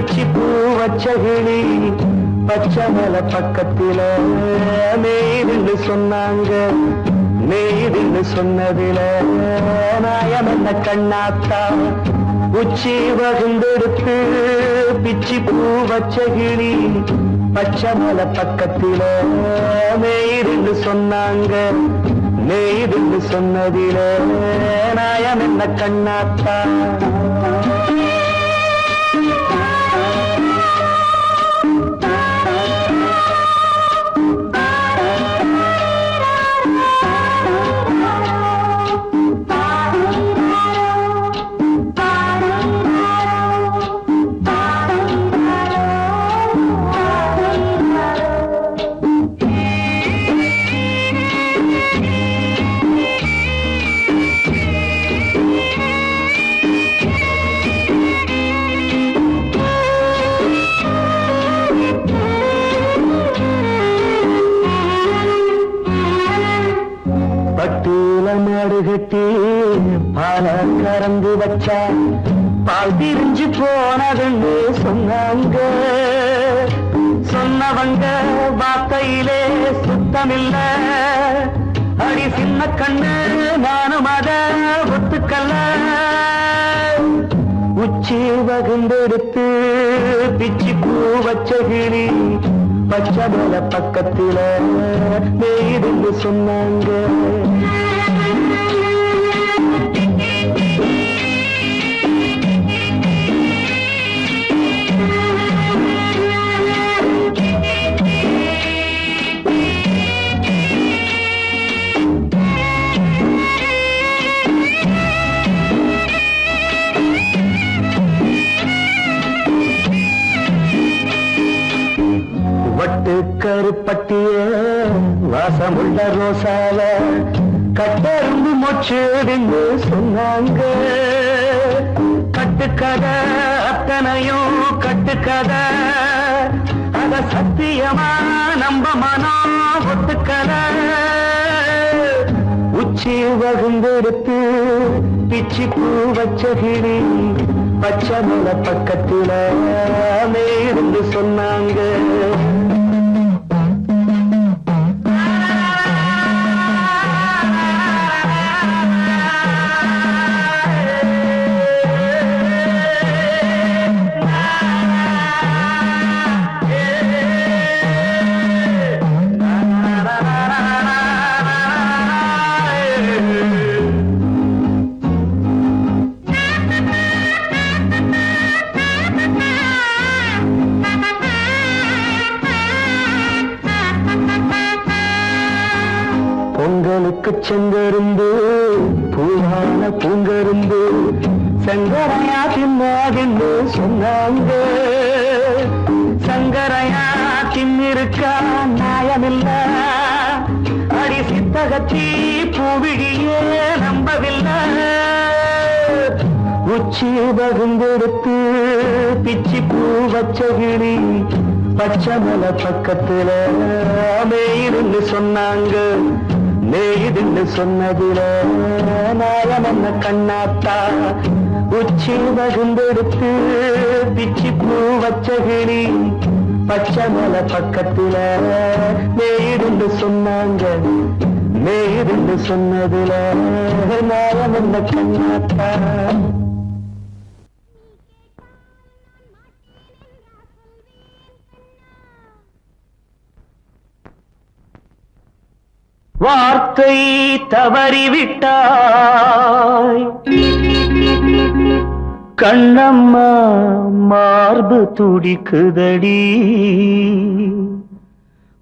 பிச்சி பூ வச்ச கிளி பச்சை மலை பக்கத்தில மேய்துன்னு சொன்னாங்க. மேய்துன்னு சொன்னதில நாயம் என்ன கண்ணாத்தா உச்சி வகுந்தெடுத்து பிச்சி பூ வச்ச கிளி பச்சை மலை பக்கத்தில மேய்துன்னு சொன்னாங்க. மேய்துன்னு சொன்னதில நாயம் என்ன கண்ணாத்தா. பட்டியல மாடு கட்டி பால கறந்து வச்சா பால் திரிஞ்சு போனதுன்னு சொன்னாங்க. சொன்னவங்க வார்த்தையிலே சுத்தமில்ல. அடி சின்ன கண்ணு நானும் அத ஒத்துக்கல்ல. உச்சி வகுந்தெடுத்து பிச்சி பூ வச்ச கிளி பச்சை மலை பக்கத்தில மேய்துன்னு சொன்னாங்க. வட்டு கருப்பட்டிய வாசமுள்ள ரோசால கட்டெரும்பு மொச்சுடுன்னு சொன்னாங்க. கட்டுக்கதை அத்தனையும் கட்டுக்கதை அத சத்தியமா நம்ப மனம் ஒத்துக்கதை. உச்சி வகுந்தெடுத்து பிச்சி பூ வச்ச கிளி பச்சை மலை பக்கத்தில மேய்துன்னு சொன்னாங்க. பொங்கலுக்கு செங்கருந்து பூவான பூங்கருந்து சங்கரையா தின்னாதுன்னு சொன்னாங்க. சங்கரையா தின்னிருக்கா நியாயமில்ல. அடி சித்தகத்தி பூவிழியே நம்பவில்லை. உச்சி வகுந்தெடுத்து பிச்சி பூ வச்ச கிளி பச்சை மலை பக்கத்தில மேய்துன்னு சொன்னாங்க. மேய்துன்னு சொன்னதில நாயம் என்ன கண்ணாத்தா உச்சி வகுந்தெடுத்து பிச்சி பூ வச்ச கிளி பச்சை மலை பக்கத்தில மேய்துன்னு சொன்னாங்க. மேய்துன்னு சொன்னதில நாயம் என்ன கண்ணாத்தா. வார்த்தை தவறிவிட்டாய் கண்ணம்மா மார்பு துடிக்குதடி.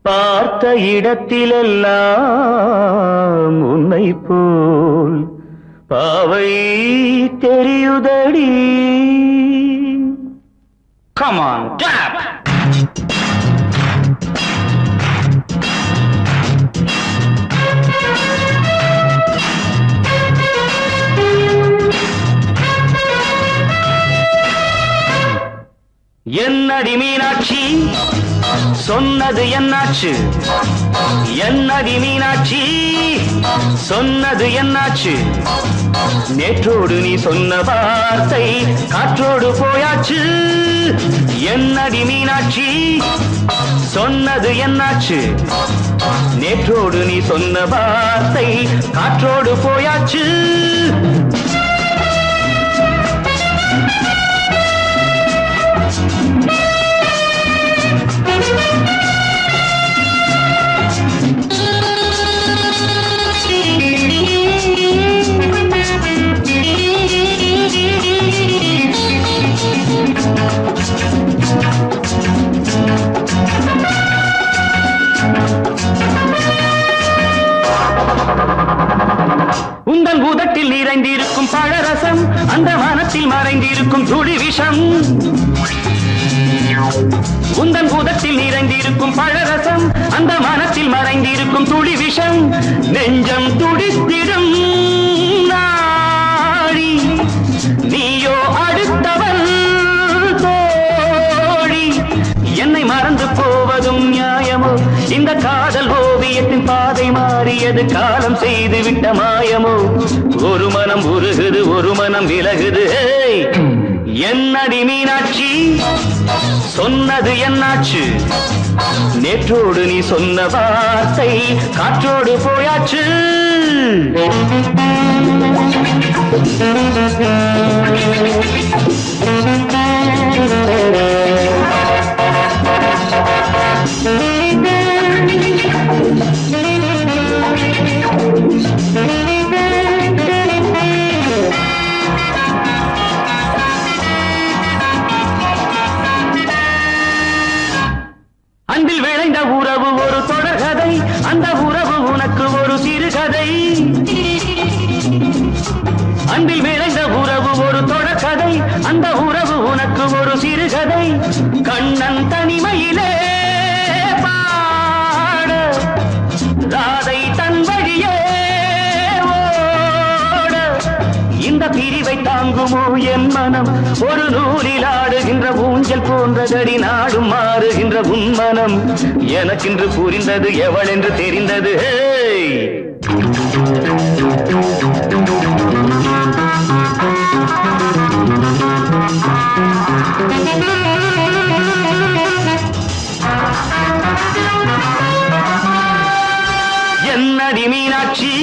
பார்த்த இடத்திலெல்லாம் உன்னை போல் பாவை தெரியுதடி. Come on, clap! என்னடி மீனாட்சி சொன்னது என்னாச்சு என்னடி மீனாட்சி சொன்னது என்னாச்சு நேற்றோடு நீ சொன்ன வார்த்தை காற்றோடு போயாச்சு என்னடி மீனாட்சி சொன்னது என்னாச்சு நேற்றோடு நீ சொன்ன வார்த்தை காற்றோடு போயாச்சு உந்தன் உதட்டில் நிறைந்திருக்கும் பழரசம் அந்த மனத்தில் மறைந்திருக்கும் துளி விஷம் உந்தன் உதட்டில் நிறைந்திருக்கும் பழரசம் அந்த மனத்தில் மறைந்திருக்கும் துளி விஷம் நெஞ்சம் துடித்திடும் நாடி நீயோ அடுத்தவன் தோழி என்னை மறந்து போவதும் நியாயமோ இந்த காதல் ஓவியத்தின் பாதை மாறியது காலம் செய்து விட்ட மாயமோ ஒரு மனம் உருகுது ஒரு மனம் விலகுது என்னடி மீனாட்சி சொன்னது என்னாச்சு நேற்றோடு நீ சொன்ன வார்த்தை காற்றோடு போயாச்சு அன்பில் விளைந்த உறவு ஒரு தொடர்கதை அந்த உறவு உனக்கு ஒரு சிறுகதை அன்பில் விளைந்த உறவு ஒரு தொடர்கதை அந்த உறவு உனக்கு ஒரு சிறுகதை கண்ணன் தனிமையிலே பாட ராதை தன் வழியே ஓட இந்த பிரிவை தாங்குமோ என் மனம் ஒரு நூலில் ஆடுகின்ற ஊஞ்சல் போன்றதடி நாடும் மாறுகின்ற உன்மனம் எனக்கென்று புரிந்தது எவள் என்று தெரிந்தது என்னடி மீனாட்சி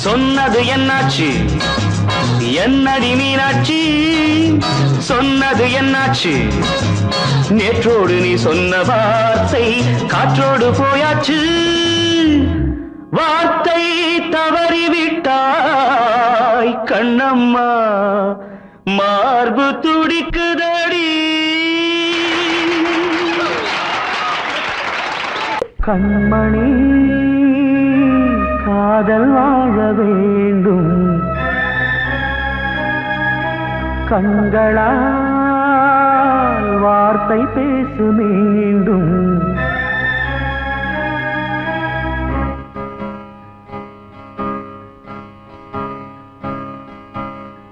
சொன்னது என்னாச்சு என்னடி மீனாட்சி சொன்னது என்னாச்சு நேற்றோடு நீ சொன்ன வார்த்தை காற்றோடு போயாச்சு வார்த்தை தவறிவிட்டாய் கண்ணம்மா மார்பு துடிக்குதடி கண்மணி காதல் வாழ வேண்டும் கண்களால் வார்த்தை பேசு மீண்டும்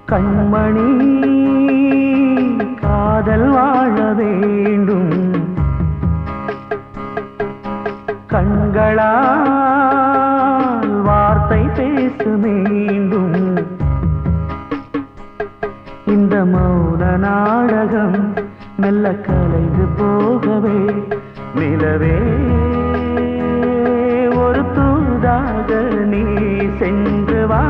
கண்மணி காதல் வாழ வேண்டும் கண்களால் வார்த்தை பேசு மீண்டும் இந்த மௌன நாடகம் மெல்ல கலைந்து போகவே நிலவே ஒரு தூதாக நீ சென்று வா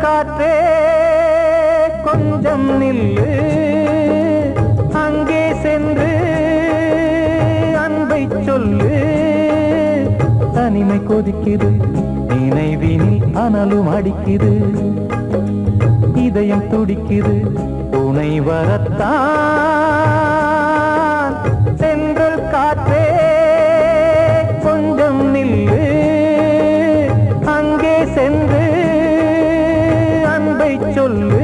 காற்றே கொஞ்சம் நில்லு, அங்கே சென்று அன்பை சொல்லு. தனிமை கொதிக்குது, நினைவினில் அனலும் அடிக்குது, இதயம் துடிக்குது, துணை வரத்தான். சென்றல் காற்றே கொஞ்சம் நில்லு, அங்கே சென்று அன்பை சொல்லு.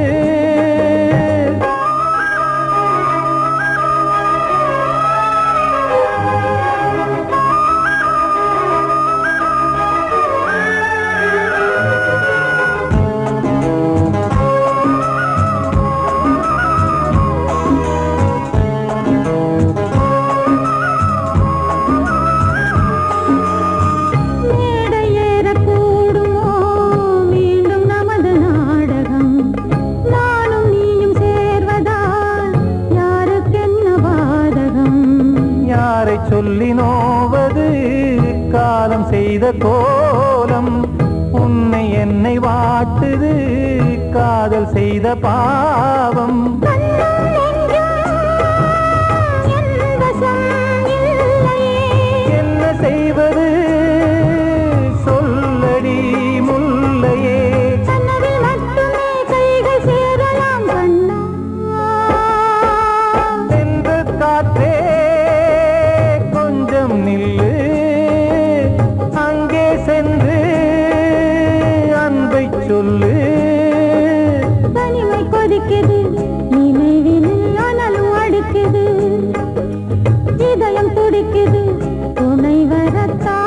சொல்லி நோவது காலம் செய்த கோலம், உன்னை என்னை வாட்டுது காதல் செய்த பாவம். என்ன செய்வது சொல்லடி முல்லையே, சென்று காற்றே நில்லு, அங்கே சென்று அன்பை சொல்லு. தனிமை கொதிக்குது, நினைவினில் அனலும் அடிக்குது, இதயம் துடிக்குது, துணை வரத்தான்.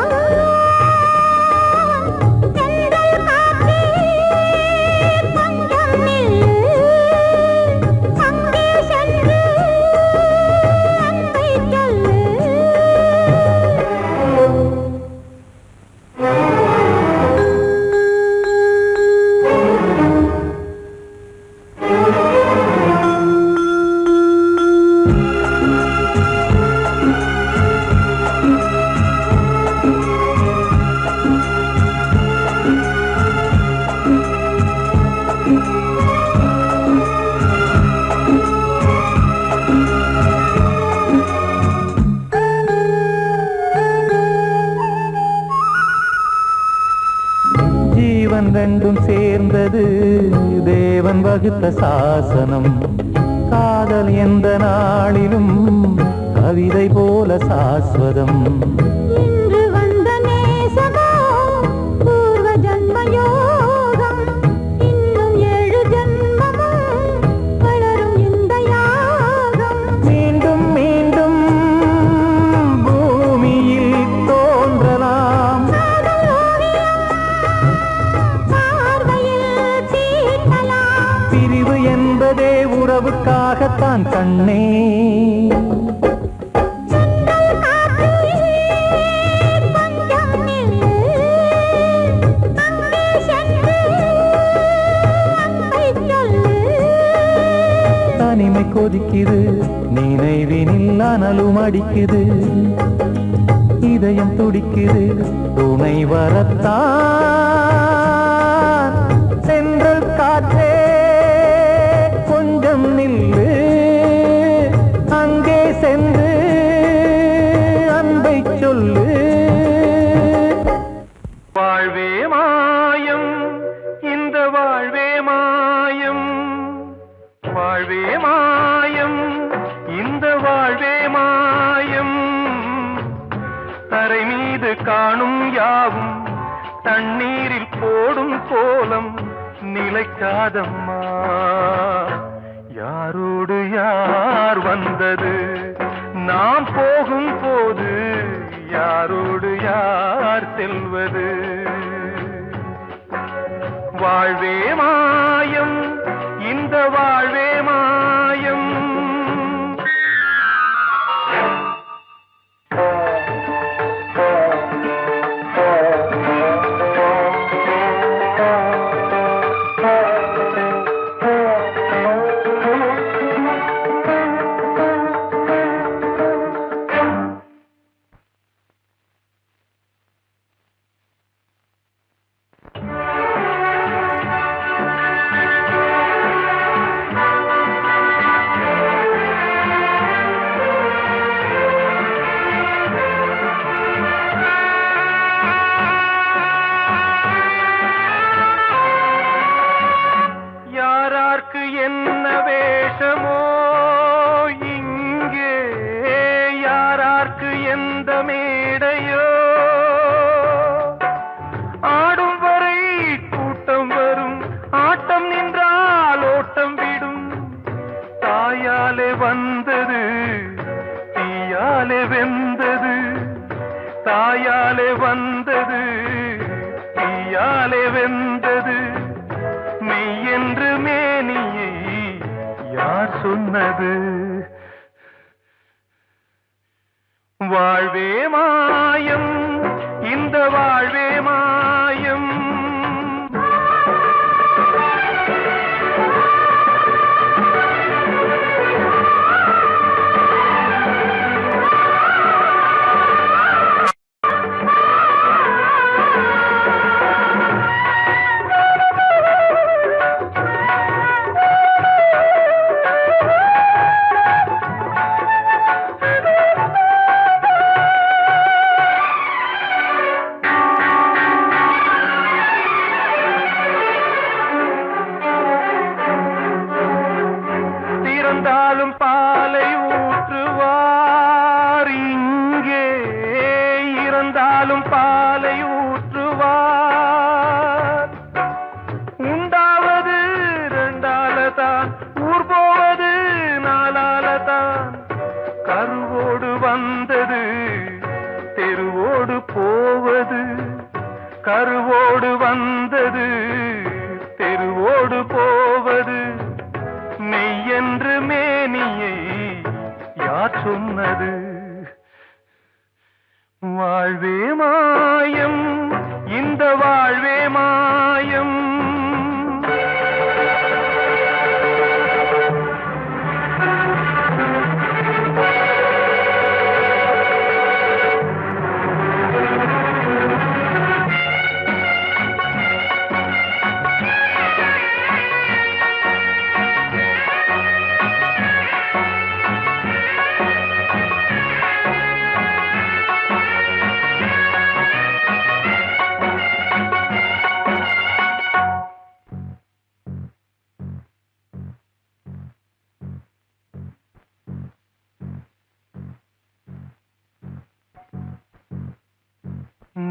ஜீவன் ரெண்டும் சேர்ந்தது தேவன் வகுத்த சாசனம். காதல் எந்த நாளிலும் கவிதை போல சாஸ்வதம். இன்று வந்த நேசமோ பூர்வ ஜன்ம யோகம், இன்னும் 7 ஜன்மமும் வளரும் இந்த யாகம். மீண்டும் மீண்டும் பூமியில் தோன்றலாம், பிரிவு என்பதே உறவுக்காகத்தான் கண்ணே. தனிமை கொதிக்குது, நினைவினில் அனலும் அடிக்குது, இதயம் துடிக்குது, துணை வரத்தான். சென்றல் காற்றே கொஞ்சம் நில்லு, அங்கே சென்று அன்பை சொல்லு. வாழ்வே மாயம், இந்த வாழ்வே மாயம், வாழ்வே மாயம், இந்த வாழ்வே மாயம். தரை மீது காணும் யாவும் தண்ணீரில் போடும் கோலம் நிலைக்காதம்மா. யாரோடு யார் வந்தது நாம் போகும் போது யாரோடு யார் செல்வது வாழ்வே மாயம் இந்த வாழ்வே மாயம் என்ன வேஷமோ இங்கே யாரார்க்கு எந்த மேடையோ ஆடும் வரை கூட்டம் வரும் ஆட்டம் நின்றால் ஓட்டம் விடும் தாயாலே வந்தது தீயாலே வெந்தது தாயாலே வந்தது தீயாலே வெந்தது மெய் என்று மேனியை யார் சொன்னது வாழ்வே மாயம் இந்த வாழ்வே மாயம் இறந்தாலும் பாலை ஊற்றுவார் இங்கே இறந்தாலும் பாலை ஊற்றுவார் உண்டாவது ரெண்டாலதான் ஊர் போவது நாலாலதான் கருவோடு வந்தது தெருவோடு போவது கருவோடு வந்தது தெருவோடு போவது மெய் என்று மேனியை யார் சொன்னது வாழ்வே மாயம் இந்த வாழ்வே மாயம்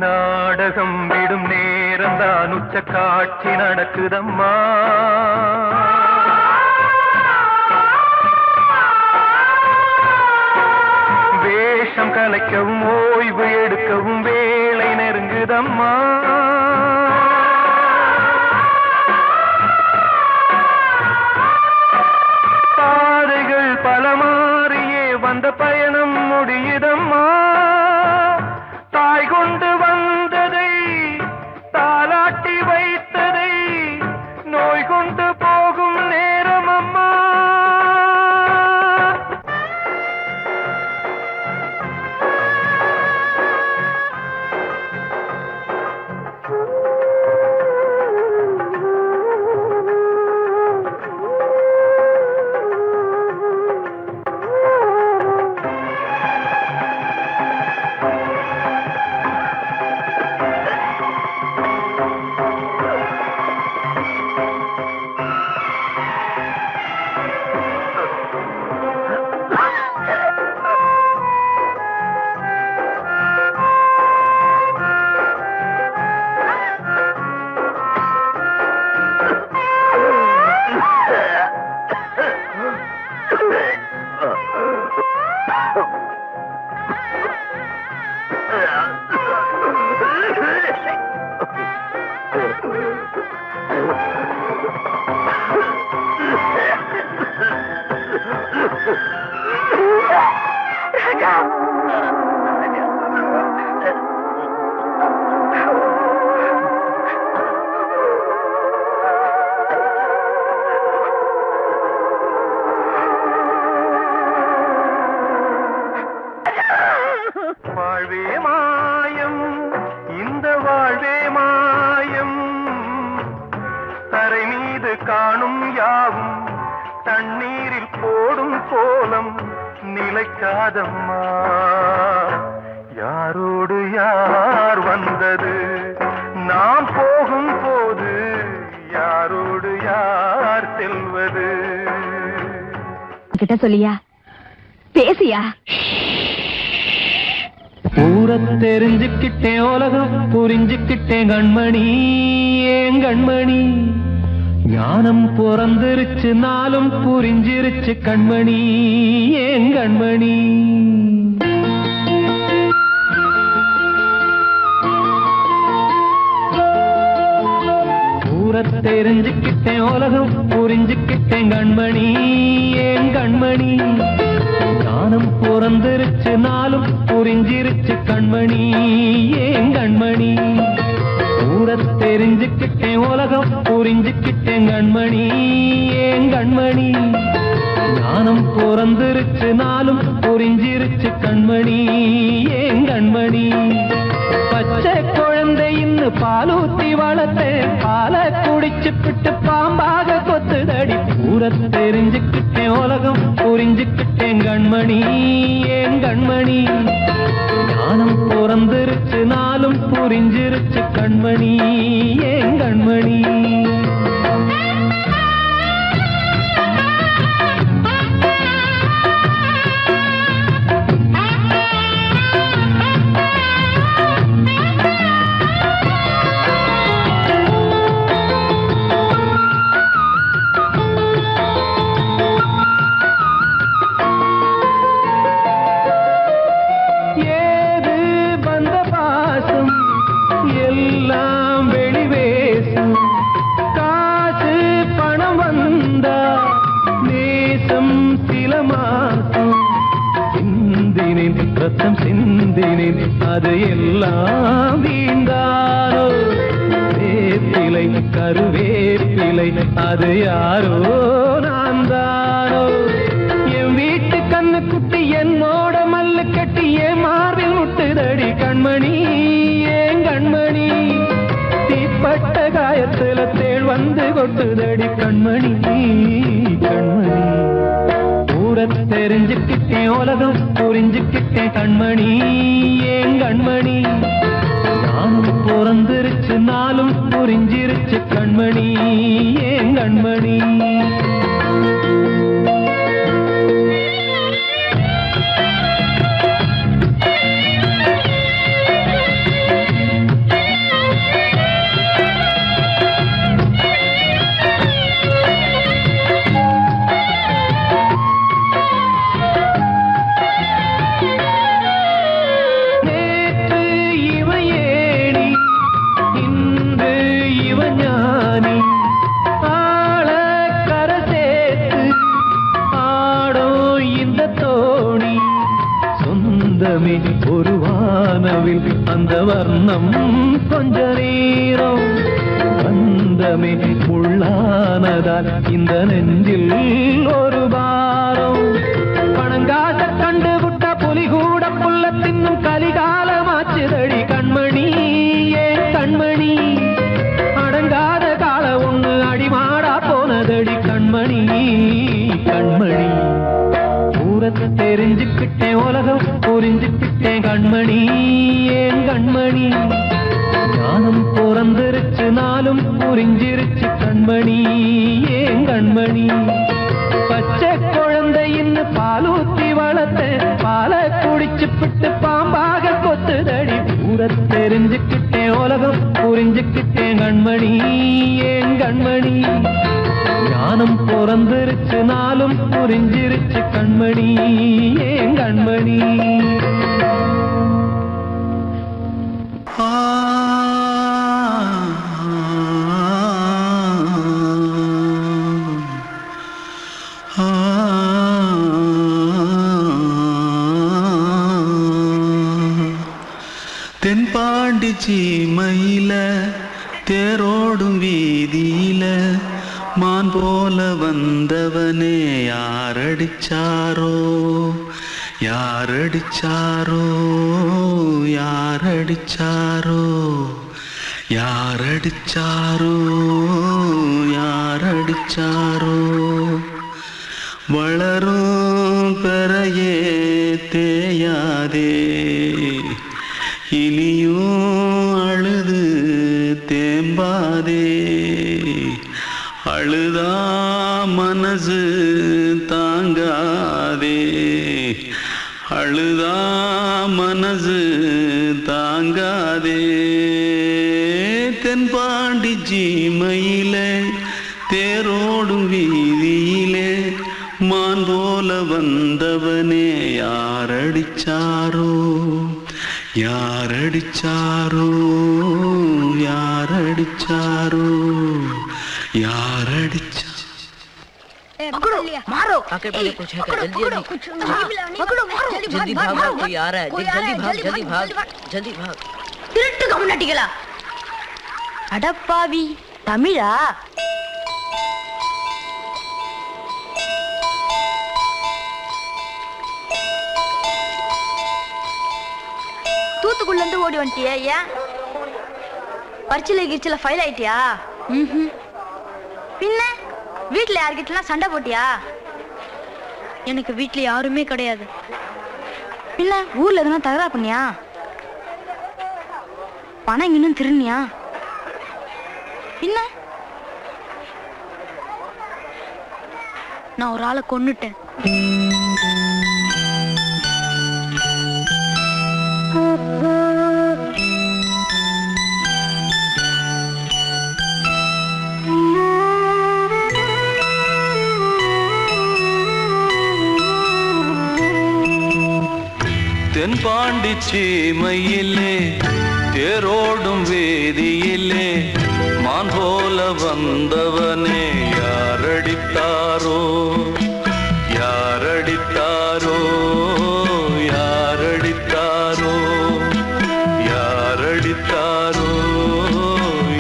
நாடகம் விடும் நேரம் தான் உச்ச காட்சி நடக்குதம்மா வேஷம் கலைக்கவும் ஓய்வு எடுக்கவும் வேளை நெருங்குதம்மா பாதைகள் பல மாறியே வந்த பயணம் முடியுதம்மா தாய் கொண்டு வந்ததை தாலாட்டி வைத்ததை நோய் கொண்டு போகும் நேரம் அம்மா யாவும் தண்ணீரில் போடும் கோலம் நிலைக்காதம்மா. யாரோடு யார் வந்தது நாம் போகும் போது, யாரோடு யார் செல்வது? கிட்ட சொல்லியா, பேசியா? ஊரை தெரிஞ்சுக்கிட்டேன், உலகம் புரிஞ்சுக்கிட்டேன் கண்மணி, ஏன் கண்மணி. ஞானம் பிறந்திருச்சு, நாளும் புரிஞ்சிருச்சு கண்மணி, ஏன் கண்மணி. ஊரை தெரிஞ்சுக்கிட்டேன், உலகம் புரிஞ்சுக்கிட்டேன் கண்மணி, ஏன் கண்மணி. ஞானம் பிறந்திருச்சு, நாளும் புரிஞ்சிருச்சு கண்மணி, ஏன் கண்மணி. ஊரை தெரிஞ்சுக்கிட்டேன், உலகம் புரிஞ்சுக்கிட்டேன் கண்மணி, ஏன் கண்மணி. ஞானம் பிறந்திருச்சு, நாளும் புரிஞ்சிருச்சு கண்மணி, ஏன் கண்மணி. பச்சை குழந்தை இன்னும் பாலூத்தி வளர்த்தேன், பாலை குடிச்சு பிட்டு பாம்பாக கொத்துதடி. ஊரை தெரிஞ்சுக்கிட்டேன், உலகம் புரிஞ்சுக்கிட்டேன் கண்மணி, ஏன் கண்மணி. ஞானம் பிறந்திருச்சு, நாளும் புரிஞ்சிருச்சு கண்மணி, ஏன் கண்மணி. ரத்தம் சிந்தினேன், அது எல்லாம் வீண்டாரோ. வேப்பிலை கருவேப்பிலை, அது யாரோ நான் தானோ. என் வீட்டு கண்ணு குட்டி என்னோட மல்லு கட்டி என் மார்பில் முட்டுதடி கண்மணி, ஏன் கண்மணி. தீப்பட்ட காயத்துல தேள் வந்து கொட்டுதடி கண்மணி, கண்மணி. ஊரை தெரிஞ்சுக்கிட்டேன், உலகம் புரிஞ்சுக்கிட்டேன் கண்மணி, ஏன் கண்மணி. ஞானம் பிறந்திருச்சு, நாளும் புரிஞ்சிருச்சு கண்மணி, ஏன் கண்மணி. ஒரு வானவில் அந்த வர்ணம் கொஞ்ச நேரம் பந்தமே உள்ளானதால் இந்த நெஞ்சில் ஒரு பாரம். பணங்காட்ட கண்டு விட்ட புலி கூட புல்ல தின்னும் கலிகாலமாச்சுதடி கண்மணி, ஏன் கண்மணி. அடங்காத கால ஒண்ணு அடிமாடா போனதடி கண்மணி, கண்மணி. ஊரை தெரிஞ்சுக்கிட்டேன், உலகம் புரிஞ்சுக்கிட்டேன் கண்மணி, ஏன் கண்மணி. ஞானம் பிறந்திருச்சு, நாளும் புரிஞ்சிருச்சு கண்மணி, ஏன் கண்மணி. பச்சை குழந்தை இன்னும் பாலூத்தி வளர்த்தேன், பாலை குடிச்சு பிட்டு பாம்பாக கொத்துதடி. ஊரை தெரிஞ்சுக்கிட்டேன், உலகம் புரிஞ்சுக்கிட்டேன் கண்மணி, ஏன் கண்மணி. ஞானம் பிறந்திருச்சு, நாளும் புரிஞ்சிருச்சு கண்மணி, ஏன் கண்மணி. தென்பாண்டி சீமையில தேரோடும் வீதியில மான் போல வந்தவனே யாரடிச்சாரோ, யாரடிச்சாரோ, யாரடிச்சாரோ, யாரடிச்சாரோ யாரடிச்சாரோ வளரும் பெறையே தேயாதே இனியும் அழுது தேம்பாதே அழுதா மனசு தாங்காதே அழுதா மனசு தாங்காதே தென்பாண்டி சீமையிலே தேரோடும் வீதியிலே மான் போல வந்தவனே யாரடிச்சாரோ யாரடிச்சாரோ யாரடிச்சாரோ யாரடிச்சா पकड़ो मारो आके पहले कुछ है क्या जल्दी जल्दी पकड़ो मारो जल्दी भाग कोई आ रहा है जल्दी भाग திருட்டு கம்யூனிட்டிகளா அடப்பாவி தமிழா தூத்துக்குள்ள இருந்து ஓடி வந்துட்டியா ஏன் பரிச்சையில கிரிச்சில ஃபைல் ஆயிட்டியா பின்ன வீட்டுல யார்கிட்டலாம் சண்டை போட்டியா எனக்கு வீட்டுல யாருமே கிடையாது பின்ன ஊர்ல எதுனா தகராறு பண்ணியா பணம் இன்னும் திருநியா பின்ன நான் ஒரு ஆளை கொன்னுட்டேன் தென்பாண்டி சீமையிலே தேரோடும் வேதியிலே மான் போல வந்தவனே யாரடித்தாரோ யாரடித்தாரோ யாரடித்தாரோ யாரடித்தாரோ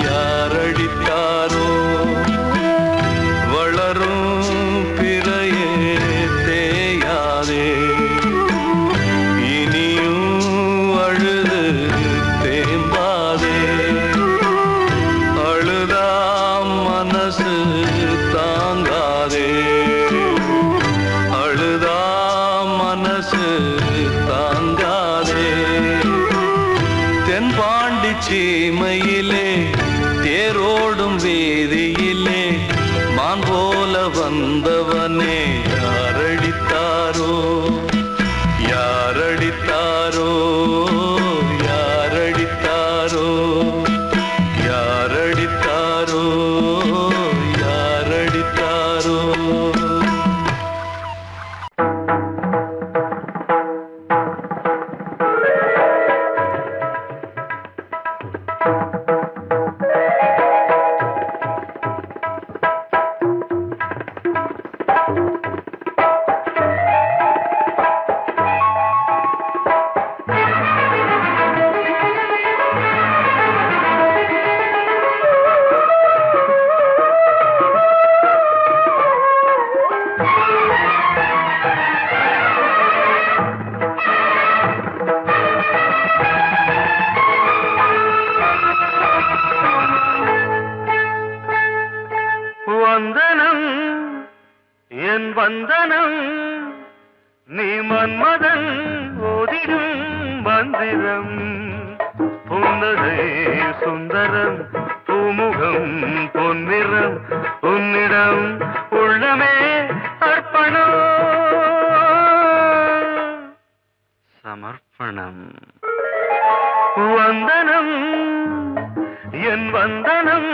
யாரடித்தாரோ வளரும் பிறையே தேயாதே சீமையிலே தேரோடும் வேதியிலே மான் போல வந்தவனே யாரடித்தாரோ யாரடித்தாரோ யாரடித்தாரோ யாரடித்தாரோ யாரடித்தாரோ வந்தனம் என் வந்தனம் நீ மன்மதன் ஓதிடும் மந்திரம் புன்னகை சுந்தரம் பூமுகம் பொன்னிறம் உன்னிடம் உள்ளமே அர்ப்பணம் சமர்ப்பணம் வந்தனம் என் வந்தனம்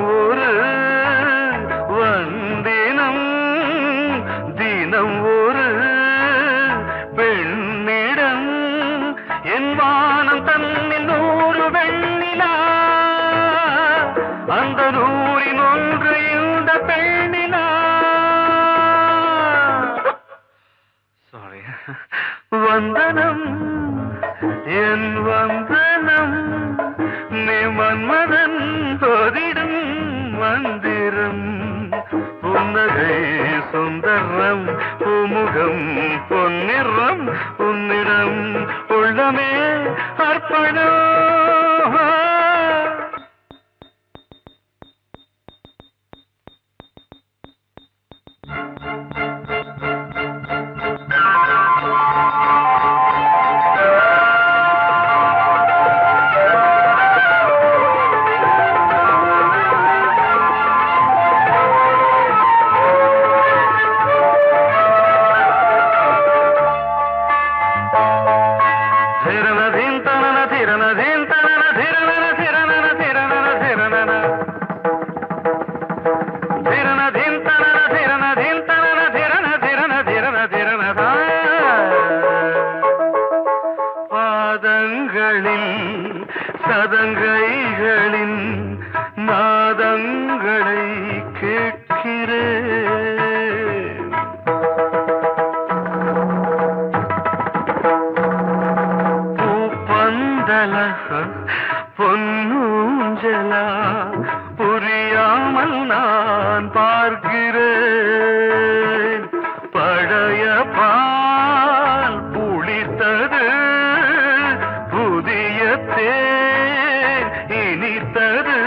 ஒரு வந்தினம் தினம் ஒரு பெண்ணிடம் என் வானம் தன்னில் 100 வெண்ணிலா அந்த 100இன் ஒன்று இந்த பெண்ணிலா சாரி வந்தனம் என் வந்தனம் நீ மன்மதன் போதிடும் மந்திரம் புன்னகை சுந்தரம் பூமுகம் பொன்னிறம் உன்னிடம் உள்ளமே அர்ப்பணம் சதங்கைகளின் நாதங்களை கேட்கிறேன் பூப்பந்தல பொன்னூஞ்சலா புரியாமல் நான் பார்க்கிறேன் பழைய பால் புளித்தது புதிய தேன் இனித்தது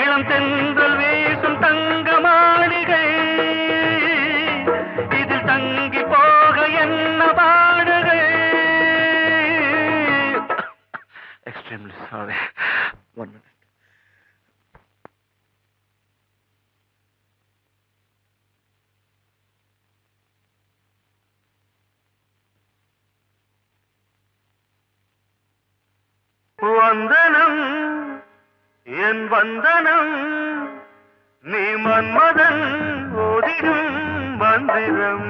இளம் தென்றல் வீசும் தங்க மாளிகை இதில் தங்கி போக என்ன பாடுகை எக்ஸ்ட்ரீம்லி சாரி 1 minute வந்தனம் என் வந்தனம் நீ மன்மதன் ஓதிடும் மந்திரம்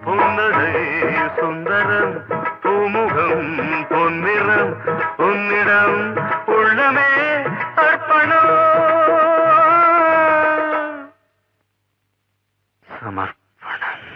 புன்னகை சுந்தரம் பூமுகம் பொன்னிறம் உன்னிடம் உள்ளமே அர்ப்பணம் சமர்ப்பணம்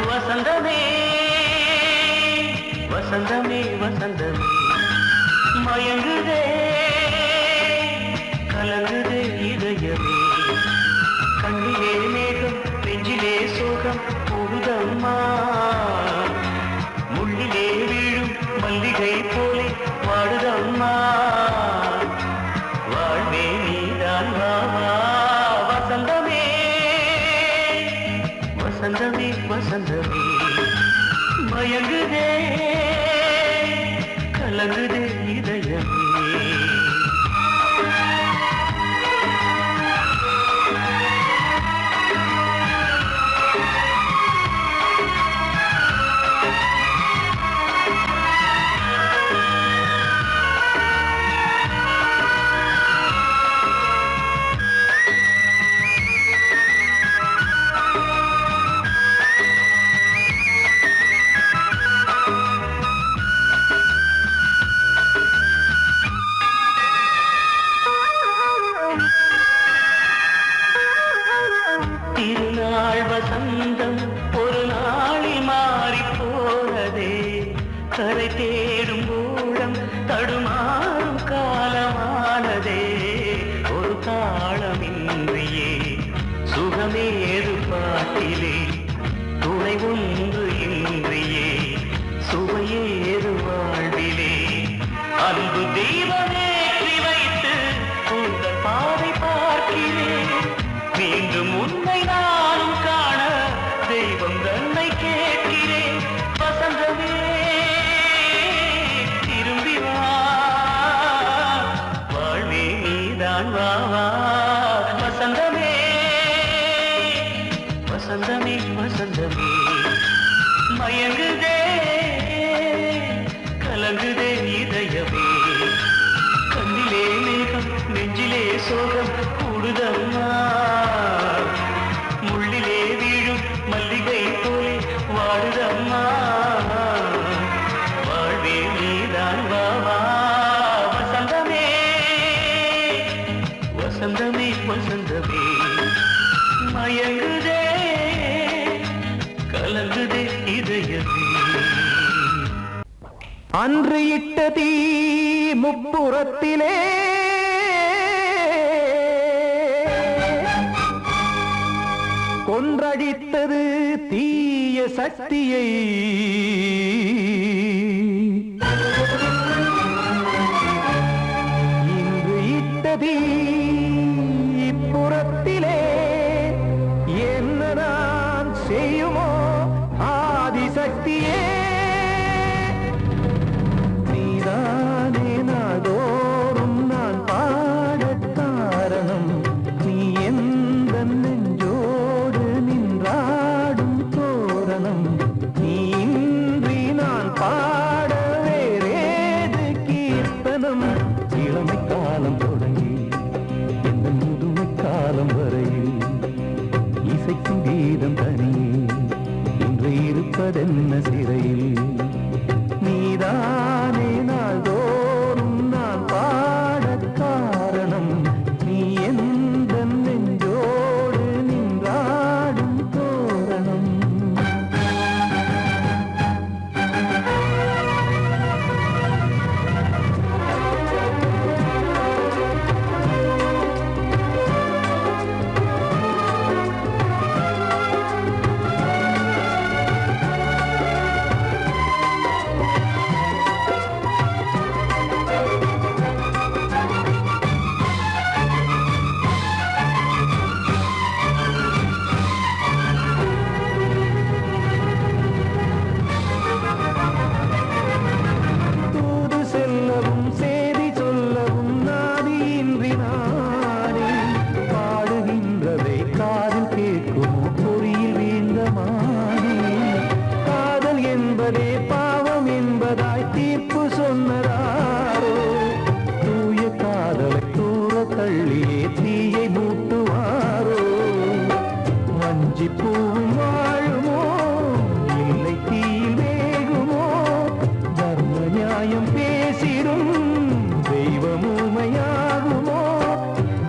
வசந்தமே வசந்தமே வசந்தமே மயங்குதே கலங்குதே இதயமே கண்ணிலே மேகம் நெஞ்சிலே சோகம் போகுதம்மா முள்ளிலே வீழும் மல்லிகை போலே வாடுதம்மா வாழ்வே நீதான் வாவா வசந்தமே வசந்தமே வசந்தமே மயங்குதே கலங்குதே இதயமே திருநாள் வசந்தம் ஒரு நாளில் மாறி போனதே கரை தேடும் ஊழம் தடுமாறும் காலமானதே ஒரு தாளமின்றியே சுகம் சுகமேது பாட்டிலே துணை ஒன்று இன்றியே சுவையேது வாழ்விலே அன்பு தெய்வமேற்றி வைத்து உங்கள் பாதை பார்க்கிறேன் மீண்டும் உன்னை நானும் காண தெய்வம் தன்னை கேட்கிறேன் வசந்தமே திரும்பி வா வாழ்வே நீதான் வா வசந்தமே வசந்தமே வசந்தமே மயங்குதே கலங்குதே இதயமே கண்ணிலே மேகம் நெஞ்சிலே சோகம் கூடுதம்மா முள்ளிலே வீழும் மல்லிகை போலே வாடுதம்மா வாழ்வே நீதான் வா வசந்தமே வசந்தமே வசந்தமே மயங்குதே கலங்குதே இதயமே அன்று இட்ட தீ முப்புறத்திலே கொன்றடித்தது தீய சக்தியை இன்று இட்ட தீ இப்புறத்திலே என்ன நான் செய்யுமோ ஆதிசக்தியே நீதானே நாடோறும் நான் பாடக் காரணம் நீ எந்த நெஞ்சோடு நின்றாடும் தோரணம் நீ இன்றி நான் பாட வேறேது கீர்த்தனம் இளமை காலம் தொடங்கி இந்த முதுமை காலம் வரையில் இசைக்கும் கீதம் தனியே இன்று இருப்பதென்ன சிறையில் நீதானே நாள்தோறும் நான் பாடக் காரணம் நீ எந்த நெஞ்சோடு நின்றாடும் தோரணம் தூது செல்லவும் சேதி சொல்லவும் நாதியின்றி நானே பாடுகின்றதை காதில் கேட்குமோ பொறியில் வீழ்ந்த மானே காதல் என்பதே பாவம் என்பதாய் தீர்ப்பு சொன்னதாரோ தூய காதலை தூர தள்ளியே தீயை மூட்டுவாரோ வஞ்சி பூவும் வாழுமோ இல்லை தீயில் வேகுமோ தர்ம நியாயம் பேசிடும் தெய்வமுமையாகுமோ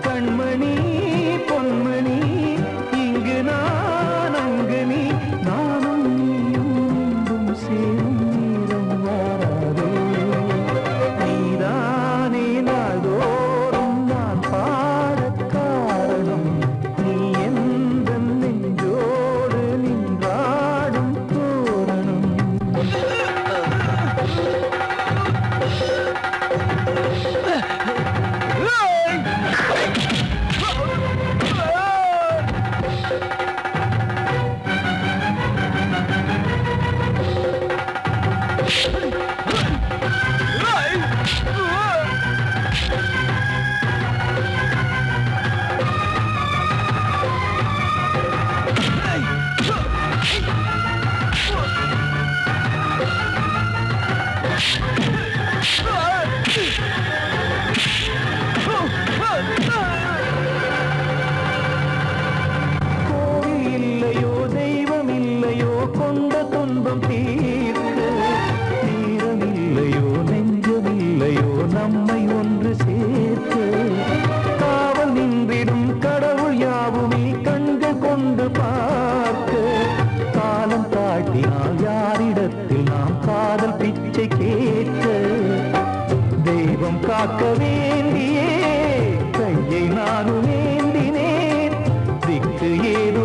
கண்மணி பொன்மணி இங்கு நான் அங்கு நீ நானும் நீயும் மீண்டும் சேரும் நேரம் வாராதோ நீதானே நாள்தோறும் நான் பாடக் காரணம் நீ எந்த நெஞ்சோடு நின்றாடும் தோரணம் கோவில் இல்லையோ தெய்வம் இல்லையோ கொண்ட துன்பம் தீர்க்க நேரம் இல்லையோ நெஞ்சமில்லையோ நம்மை ஒன்று சேர்க்க காவல் நின்றிடும் கடவுள் யாவுமே கண்கள் கொண்டு பார்க்க காலம் காட்டினால் யாரிடத்தில் நாம் காதல் பிச்சை கேட்க தெய்வம் காக்க வேண்டியே கையை நானும் ஏந்தினேன் திக்கு ஏது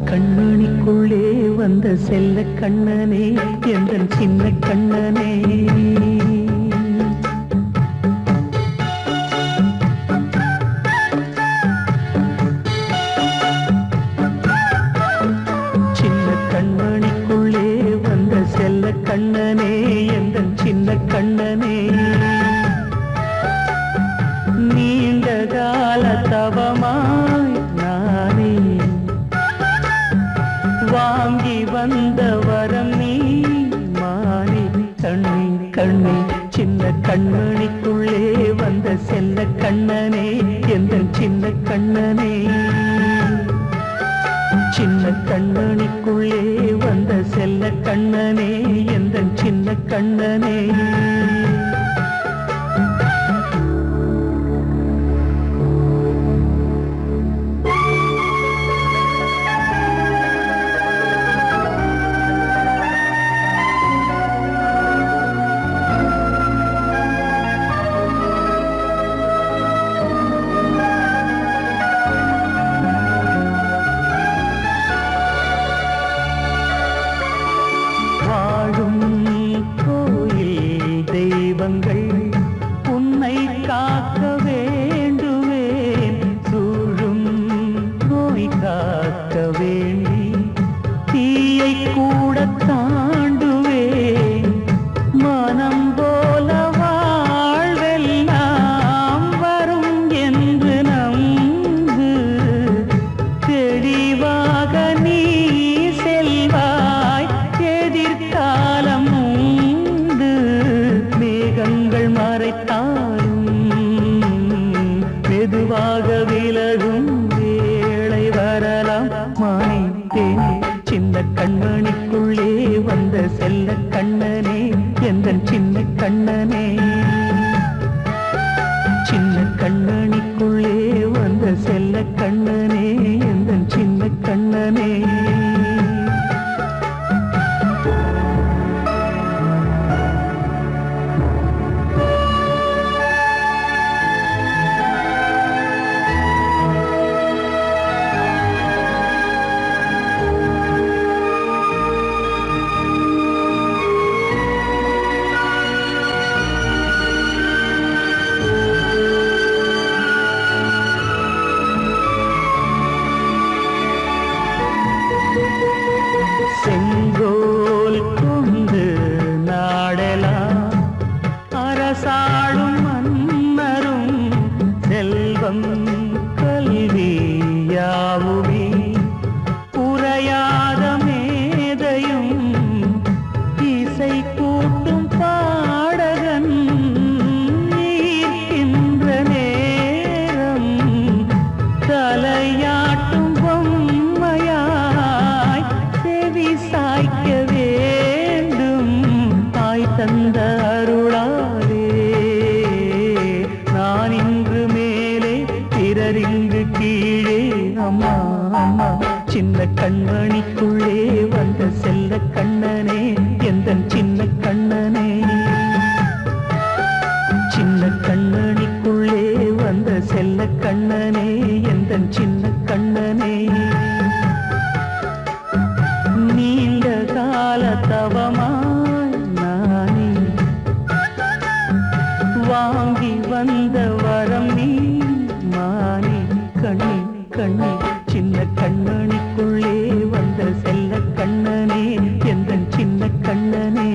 கண்மணிக்குள்ளே வந்த செல்ல கண்ணனே எந்தன் சின்ன கண்ணனே சின்ன கண்மணிக்குள்ளே வந்த செல்ல கண்ணனே எந்தன் சின்ன கண்ணனே நீண்ட கால தவமாய் நானே வாங்கி வந்த வரம் நீ மானே கண்ணே கண்ணே சின்ன கண்மணிக்குள்ளே வந்த செல்ல கண்ணனே எந்தன் சின்ன கண்ணனே சின்ன கண்மணிக்குள்ளே வந்த செல்ல கண்ணனே எந்தன் சின்ன கண்ணனே உன்னை காக்க வேண்டுவேன் சூழும் நோய் காக்க வேண்டி தீயை கூட தாண்டுவேன் மனம் போல வாழ்வெல்லாம் வரும் என்று நம்பு தெளிவாக நீ செல்வாய் எதிர்காலம் மேகங்கள் மறைத்தாலும் மெதுவாக விலகும் வேளை வரலாம் மானே சின்ன கண்மணிக்குள்ளே வந்த செல்ல கண்ணனே எந்தன் சின்ன கண்ணனே சின்ன கண்மணிக்குள்ளே வந்த செல்ல கண்ணனே எந்தன் சின்ன கண்ணனே செங்கோல் கொண்டு நாடலாம் அரசாளும் மன்னரும் செல்வம் கல்வி யாவுமே உரையாத மேதையும் இசை கூட்டும் பாடகன் ஈர்க்கின்ற நேரம் தலையாட்டும் பொம்மையாய் செவி சாய்க்க வேண்டும் தாய் தந்த அருளாலே நான் இன்று மேலே பிறரிங்கு கீழே அம்மா அம்மா சின்ன கண்மணிக்குள்ளே வந்த செல்ல கண்ணனே எந்தன் சின்ன கண்ணனே சின்ன கண்மணிக்குள்ளே வந்த செல்ல கண்ணனே எந்தன் சின்ன கண்ணனே நீண்ட கால தவமாய் நானே வாங்கி வந்த வரம் நீ மானே கண்ணே கண்ணே சின்ன கண்மணிக்குள்ளே வந்த செல்ல கண்ணனே எந்தன் சின்ன கண்ணனே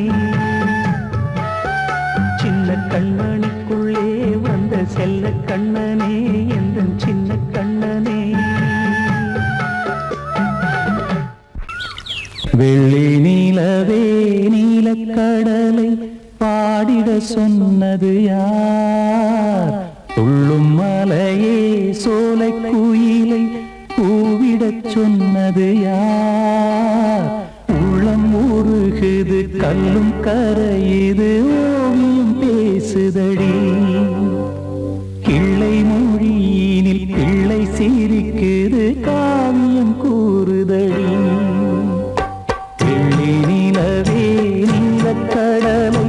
சின்ன கண்மணிக்குள்ளே வந்த செல்ல கண்ணனே எந்தன் சின்ன கண்ணனே வெள்ளி நீலவே நீலக்கடலை பாடிட சொன்னது யார் துள்ளும் மலையே சோலை குயிலை கூவிடச் சொன்னது யார் உள்ளம் உருகுது கல்லும் கரையுது ஓவியம் பேசுதடி கிள்ளை மொழியினில் பிள்ளை சிரிக்குது காவியம் கூறுதடி வெள்ளி நிலவே நீலக்கடலை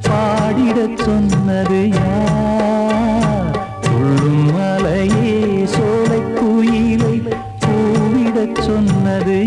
பாடிடச் சொன்னது யார் துள்ளும் மலையே சோலை குயிலை கூவிடச் சொன்னது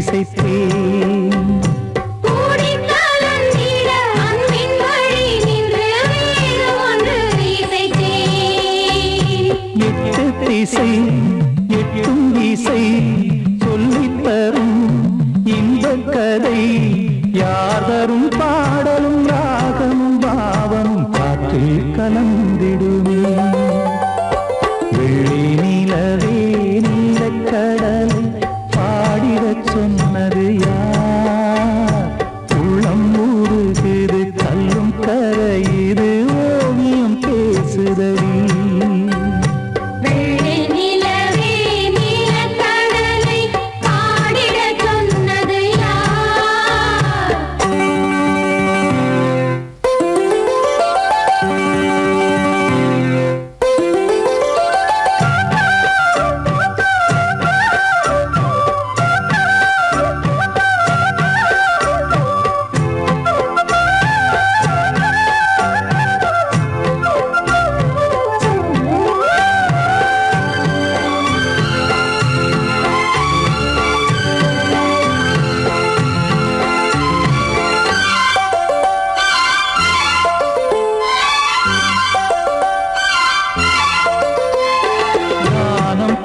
இசைத்தேன். எட்டு திசை எட்டும் இசை சொல்லித் தரும் இன்பக் கதை யார் தரும் பாடலும் ராகமும் பாவமும் காற்றில் கலந்திடுமே. வெள்ளி நிலவே நீலக்கடலை பாடிடச் சொன்னது யார்? உள்ளம் ஊறுகிறது கல்லும் கரையுது ஓவியம் பேசுதடி.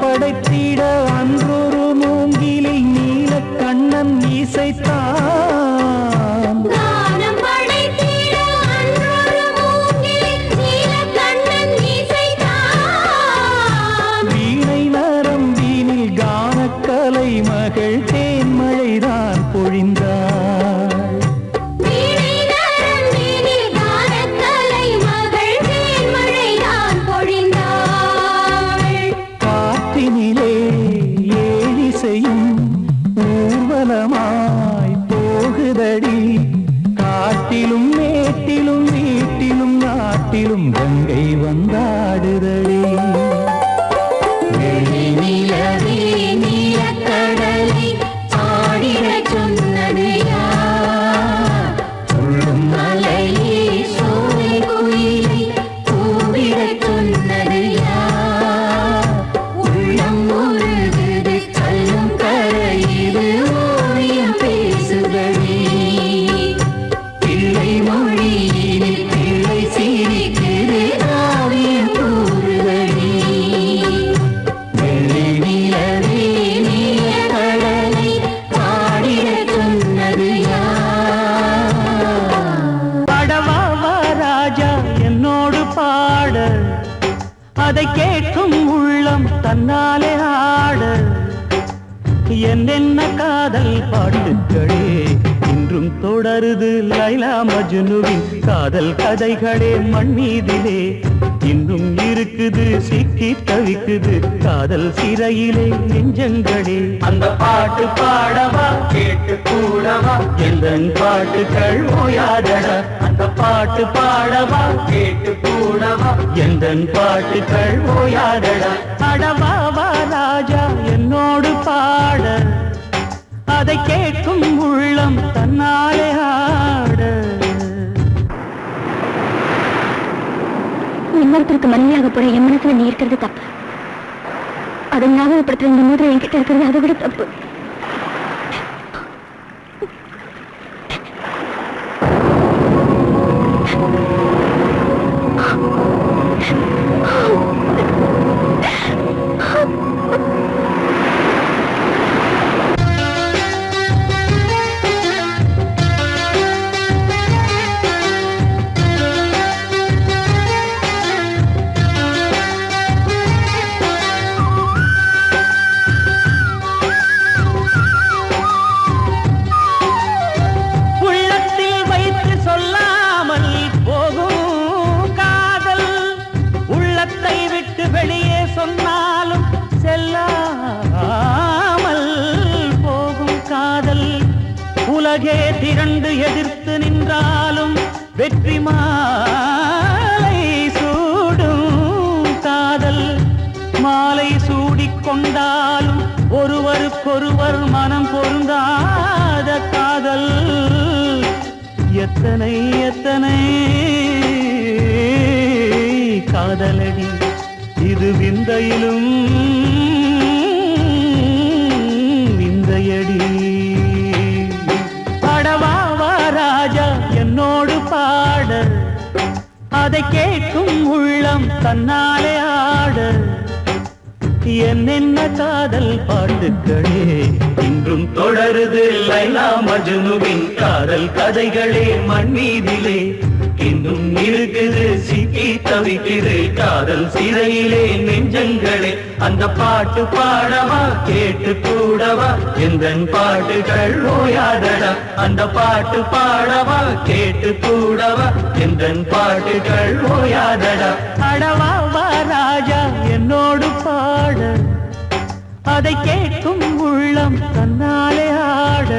படைத்திட அன்றொரு மூங்கிலில் நீலக்கண்ணன் இசைத்தான். வீணை நரம்பினில் கானக்கலை மகள் தேன்மழைதான் பொழிந்தாள். காற்றினிலே ஏழிசையும் ஊர்வலமாய் போகுதடி. காட்டிலும் மேட்டிலும் வீட்டிலும் நாட்டிலும் கங்கை வந்தாடுதடி. வெளி நிலவே நீலக்கடலை பாடிடச் சொன்னது யார்? துள்ளும் மலையே சோலை குயிலை கூவிடச் சொன்னது யார்? உள்ளம் உருகுது கல்லும் கரையுது ஓவியம் பேசுதடி. பிள்ளை மொழியினில் பிள்ளை சிரிக்குது ஓவியம் கூறுதடி. வெள்ளி நிலவே நீலக்கடலை பாடிடச் சொன்னது யார்? பாடவா ராஜா என்னோடு பாட, அதை கேட்கும் உள்ளம் தன்னாலே ஆட. என்னென்ன காதல் பாட்டுக்களே இன்றும் தொடருது லைலா மஜ்னுவின் காதல் கதைகளே மண் மீதிலே. இன்னும் இருக்குது சிக்கி தவிக்குது காதல் சிறையிலே நெஞ்சங்களே. அந்த பாட்டு பாடவா கேட்டு கூடவா எந்தன் பாட்டுகள் ஓயாதடா. அந்த பாட்டு பாடவா கேட்டு கூடவா எந்தன் பாட்டுகள் ஓயாதடா. அடவாவா ராஜா என்னோடு பாட, அதை கேட்கும் உள்ளம் தன்னாலே ஆட. இன்னொருத்தருக்கு மனைவியாக போற என் மனசுல நீ இருக்கிறது தப்பு. அதை ஞாபகப்படுத்துற இந்த மோதிரம் என்கிட்ட இருக்கிறது அதை விட தப்பு. உலகே திரண்டு எதிர்த்து நின்றாலும் வெற்றி மாலை சூடும் காதல். மாலை சூடிக்கொண்டாலும் ஒருவருக்கொருவர் மனம் பொருந்தாத காதல். எத்தனை எத்தனை காதலடி இது விந்தையிலும் விந்தையடி. அதை கேட்கும் உள்ளம் தன்னாலே ஆட என்னென்ன காதல் பாட்டுக்களே இன்றும் தொடருது லைலா மஜ்னுவின் காதல் கதைகளே மண்ணீதிலே இன்னும் இருக்குது சிக்கி தவிக்குது காதல் சிறையிலே நெஞ்சங்களே அந்த பாட்டு பாடவா கேட்டு கூடவா எந்தன் பாட்டுகள் ஓயாதடா அந்த பாட்டு பாடவா கேட்டு கூடவா எந்தன் பாட்டுகள் ஓயாதடா அடவா வா ராஜா என்னோடு பாட அதை கேட்கும் உள்ளம் தன்னாலே ஆட